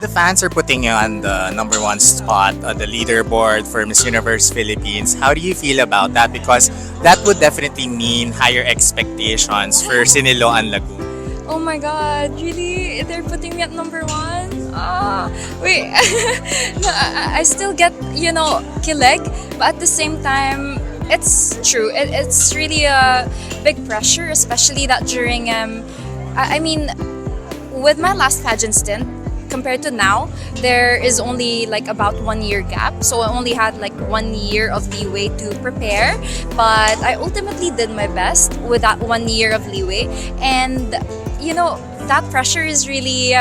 The fans are putting you on the number one spot on the leaderboard for Miss Universe Philippines. How do you feel about that? Because that would definitely mean higher expectations for Sinilo and Lagoon. Oh my god, really? They're putting me at number one? Wait. No, I still get, kilig, but at the same time, it's true. It's really a big pressure, especially that during, with my last pageant stint, compared to now, there is only like about 1 year gap. So I only had like 1 year of leeway to prepare. But I ultimately did my best with that 1 year of leeway. And, that pressure is really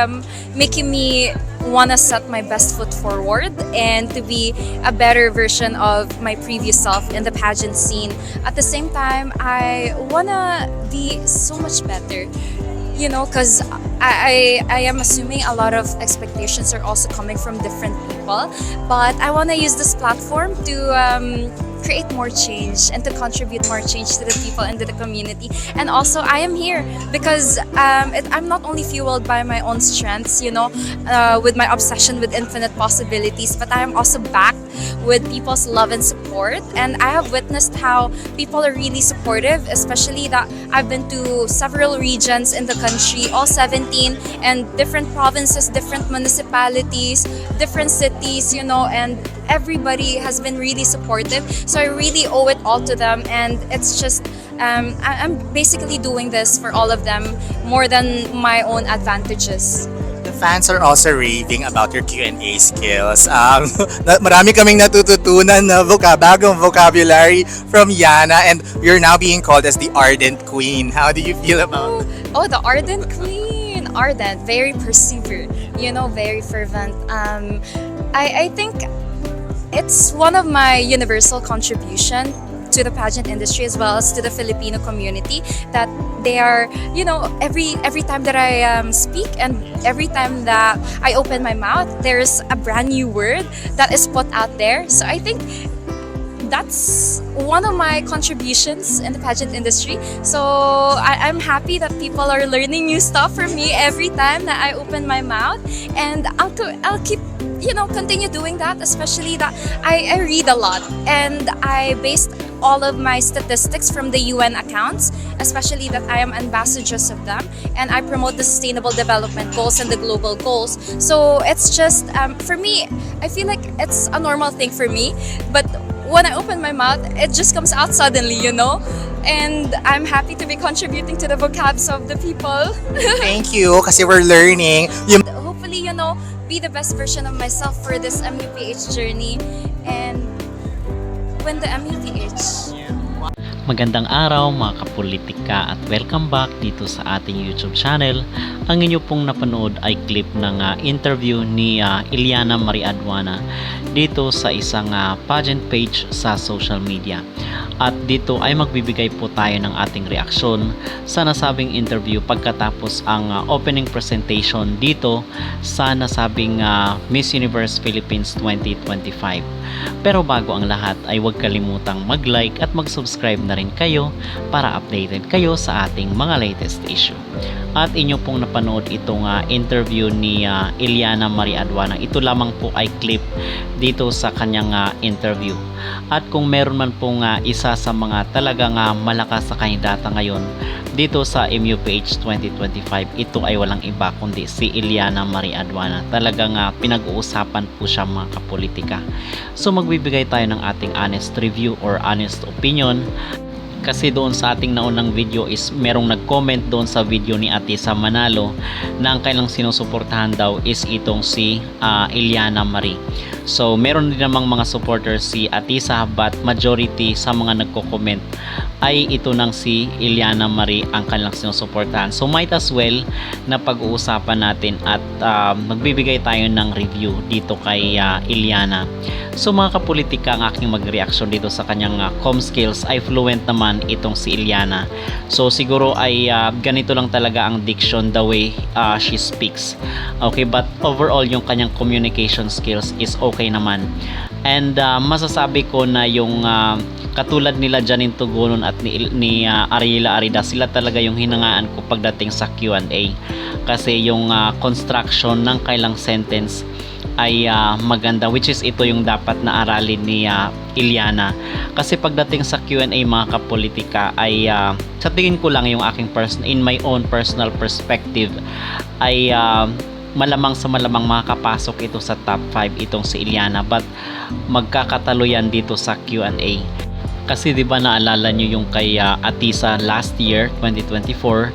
making me want to set my best foot forward and to be a better version of my previous self in the pageant scene. At the same time, I want to be so much better. Because I am assuming a lot of expectations are also coming from different people. But I want to use this platform to create more change and to contribute more change to the people and to the community. And also, I am here because I'm not only fueled by my own strengths, with my obsession with infinite possibilities, but I am also backed with people's love and support. And I have witnessed how people are really supportive, especially that I've been to several regions in the country, all 17, and different provinces, different municipalities, different cities, and everybody has been really supportive. So I really owe it all to them, and it's just I'm basically doing this for all of them more than my own advantages. The fans are also raving about your Q&A skills. Marami kaming natututunan na bagong vocabulary from Yana, and you're now being called as the Ardent Queen. How do you feel about it? Oh, the Ardent Queen. Ardent, very persevered, very fervent. I think it's one of my universal contribution to the pageant industry as well as to the Filipino community that they are, every time that I speak and every time that I open my mouth, there's a brand new word that is put out there. So I think that's one of my contributions in the pageant industry. So I'm happy that people are learning new stuff from me every time that I open my mouth, and I'll keep continue doing that, especially that I read a lot and I based all of my statistics from the UN accounts, especially that I am ambassadress of them and I promote the sustainable development goals and the global goals. So it's just, for me, I feel like it's a normal thing for me, but when I open my mouth, it just comes out suddenly, and I'm happy to be contributing to the vocabs of the people. Thank you, kasi we're learning. Hopefully, be the best version of myself for this MUPH journey and win the MUPH. Magandang araw mga kapolitika at welcome back dito sa ating YouTube channel. Ang inyo pong napanood ay clip ng interview ni Iliana Marie Aduana dito sa isang pageant page sa social media. At dito ay magbibigay po tayo ng ating reaksyon sa nasabing interview pagkatapos ang opening presentation dito sa nasabing Miss Universe Philippines 2025. Pero bago ang lahat ay huwag kalimutang mag-like at mag-subscribe na rin kayo para updated kayo sa ating mga latest issue. At inyo pong napanood itong interview ni Iliana Marie Aduana. Ito lamang po ay clip dito sa kanyang interview. At kung meron man pong isa sa mga talagang malakas sa kandidata ngayon dito sa MUPH 2025, ito ay walang iba kundi si Iliana Marie Aduana. Talagang pinag-uusapan po siya mga kapolitika. So magbibigay tayo ng ating honest review or honest opinion. Kasi doon sa ating naunang video is merong nag-comment doon sa video ni Atisa Manalo na ang kailang sinusuportahan daw is itong si Iliana Marie. So meron din namang mga supporters si Atisa, but majority sa mga nagko-comment ay ito ng si Iliana Marie ang kanilang sinusuportahan. So might as well na pag-uusapan natin at magbibigay tayo ng review dito kay Iliana. So mga kapolitika, ang aking mag-reaction dito sa kanyang com skills ay fluent naman itong si Iliana. So siguro ay ganito lang talaga ang diction, the way she speaks. Okay, but overall yung kanyang communication skills is okay naman. And masasabi ko na yung katulad nila Janine Tugunon at ni Ariela Arida, sila talaga yung hinangaan ko pagdating sa Q&A. Kasi yung construction ng kailang sentence ay maganda, which is ito yung dapat na aralin ni Iliana. Kasi pagdating sa Q&A mga kapolitika ay sa tingin ko lang yung aking in my own personal perspective ay malamang sa malamang makakapasok ito sa top 5 itong si Iliana, but magkakatalo yan dito sa Q&A. Kasi 'di ba naalala nyo yung kay Atisa last year 2024,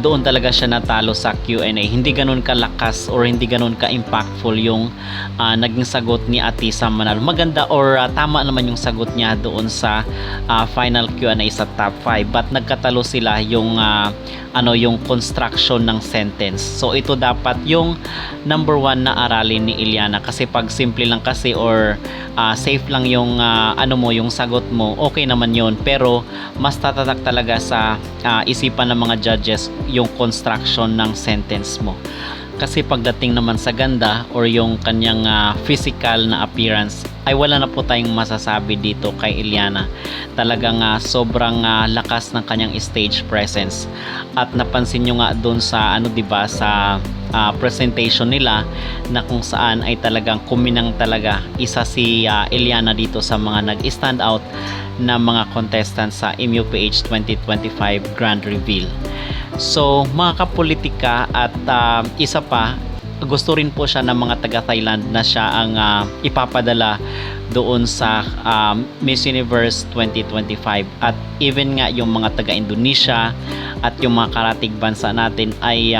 doon talaga siya natalo sa Q&A. Hindi ganun kalakas or hindi ganun ka-impactful yung naging sagot ni Atisa Manalo. Maganda or tama naman yung sagot niya doon sa final Q&A sa top 5, but nagkatalo sila yung yung construction ng sentence. So ito dapat yung number 1 na aralin ni Iliana, kasi pag simple lang kasi or safe lang yung yung sagot mo, okay naman yun, pero mas tatatak talaga sa isipan ng mga judges yung construction ng sentence mo. Kasi pagdating naman sa ganda or yung kanyang physical na appearance ay wala na po tayong masasabi dito kay Iliana. Talagang sobrang lakas ng kanyang stage presence. At napansin nyo nga doon sa sa presentation nila na kung saan ay talagang kuminang talaga. Isa si Iliana dito sa mga nag-stand out na mga contestants sa MUPH 2025 Grand Reveal. So mga kapolitika, at isa pa, gusto rin po siya ng mga taga Thailand na siya ang ipapadala doon sa Miss Universe 2025, at even nga yung mga taga Indonesia at yung mga karatig bansa natin ay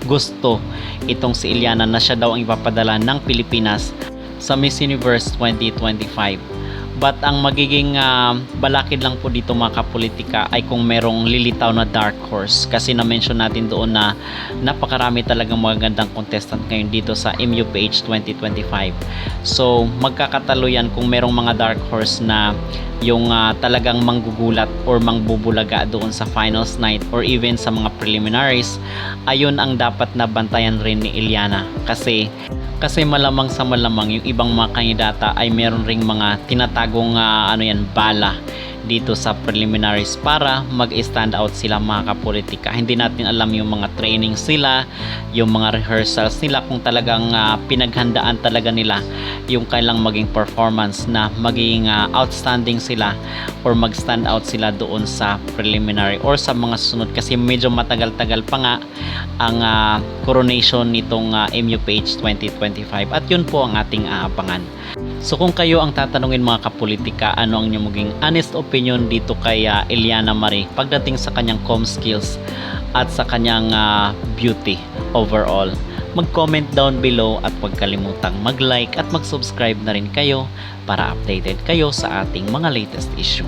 gusto itong si Iliana na siya daw ang ipapadala ng Pilipinas sa Miss Universe 2025. But ang magiging balakid lang po dito mga kapolitika ay kung merong lilitaw na dark horse, kasi na-mention natin doon na napakarami talagang magagandang contestant ngayon dito sa MUPH 2025. So magkakatalo yan kung merong mga dark horse na yung talagang manggugulat or mangbubulaga doon sa finals night or even sa mga preliminaries. Ayun ang dapat na bantayan rin ni Iliana, kasi malamang sa malamang yung ibang mga kandidata ay meron ring mga tinatagong bala dito sa preliminaries para mag-stand out sila mga kapolitika. Hindi natin alam yung mga training sila, yung mga rehearsals nila, kung talagang pinaghandaan talaga nila yung kailang maging performance na maging outstanding sila or mag-stand out sila doon sa preliminary or sa mga sunod, kasi medyo matagal-tagal pa nga ang coronation nitong MUPH 2025, at yun po ang ating aabangan. So kung kayo ang tatanungin mga kapolitika, ano ang inyong maging honest opinion dito kay Iliana Marie pagdating sa kanyang comm skills at sa kanyang beauty overall? Mag-comment down below at huwag kalimutang mag-like at mag-subscribe na rin kayo para updated kayo sa ating mga latest issue.